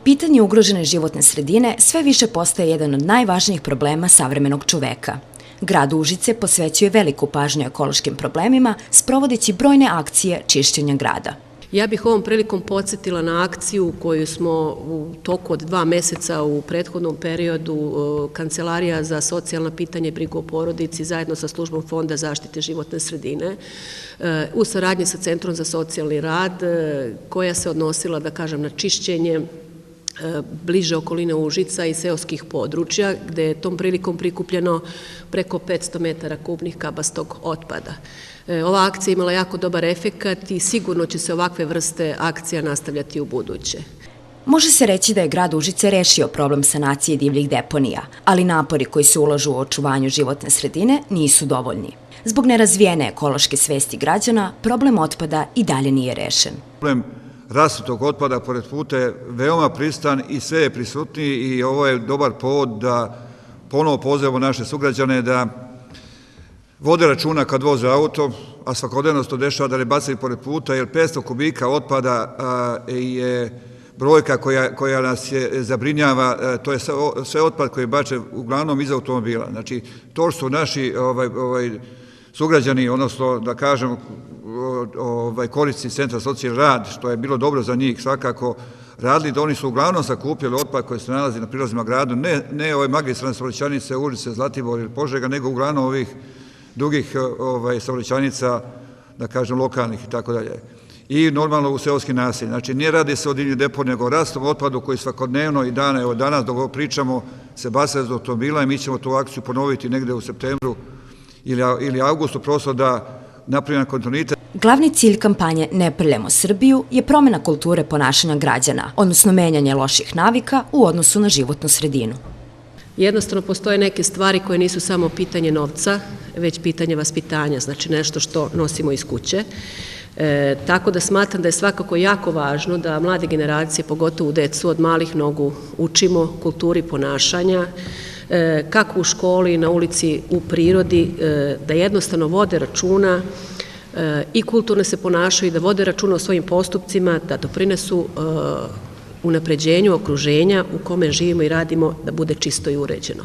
Pitanje ugrožene životne sredine sve više postaje jedan od najvažnijih problema savremenog čoveka. Grad Užice posvećuje veliku pažnju ekološkim problemima, sprovodeći brojne akcije čišćenja grada. Ja bih ovom prilikom podsjetila na akciju koju smo u toku od 2 meseca u prethodnom periodu Kancelarija za socijalna pitanja i brigu o porodici zajedno sa službom Fonda zaštite životne sredine u saradnji sa Centrom za socijalni rad, koja se odnosila, da kažem, na čišćenje bliže okoline Užica i seoskih područja, gde je tom prilikom prikupljeno preko 500 metara kubnih kabastog otpada. Ova akcija imala jako dobar efekat i sigurno će se ovakve vrste akcija nastavljati u buduće. Može se reći da je grad Užice rešio problem sanacije divljih deponija, ali napori koji se ulažu u očuvanju životne sredine nisu dovoljni. Zbog nerazvijene ekološke svesti građana, problem otpada i dalje nije rešen. Problem rasutog otpada pored puta je veoma pristan i sve je prisutniji i ovo je dobar povod da ponovo pozovemo naše sugrađane da vode računa kad voze auto, a svakodnevno se to dešava da ne bacaju pored puta, jer 500 kubika otpada je brojka koja nas zabrinjava, to je sve otpad koji je bačen uglavnom iz automobila. Znači, to što su naši sugrađani, odnosno da kažem korisnici Centra socijalni rad, što je bilo dobro za njih svakako radili, da oni su uglavnom sakupljali otpad koji se nalazi na prilazima gradu, ne ove magistralne saobraćajnice Užice, Zlatibor ili Požega, nego uglavnom ovih drugih saobraćajnica, da kažem, lokalnih i tako dalje. I normalno u seoskim naseljima. Znači, nije radi se o divljim deponijama, nego o rastom otpadu koji svakodnevno i danas dok pričamo se baca iz automobila i mi ćemo tu akciju ponoviti negde u septembru ili avgustu, prosto da napravimo kontinuitet. Glavni cilj kampanje Ne prljamo Srbiju je promena kulture ponašanja građana, odnosno menjanje loših navika u odnosu na životnu sredinu. Jednostavno postoje neke stvari koje nisu samo pitanje novca, već pitanje vaspitanja, znači nešto što nosimo iz kuće. Tako da smatram da je svakako jako važno da mlade generacije, pogotovo decu, od malih nogu učimo kulturi ponašanja, kako u školi, na ulici, u prirodi, da jednostavno vode računa i kulturno se ponašaju i da vode računa o svojim postupcima, da doprinesu unapređenju okruženja u kome živimo i radimo da bude čisto i uređeno.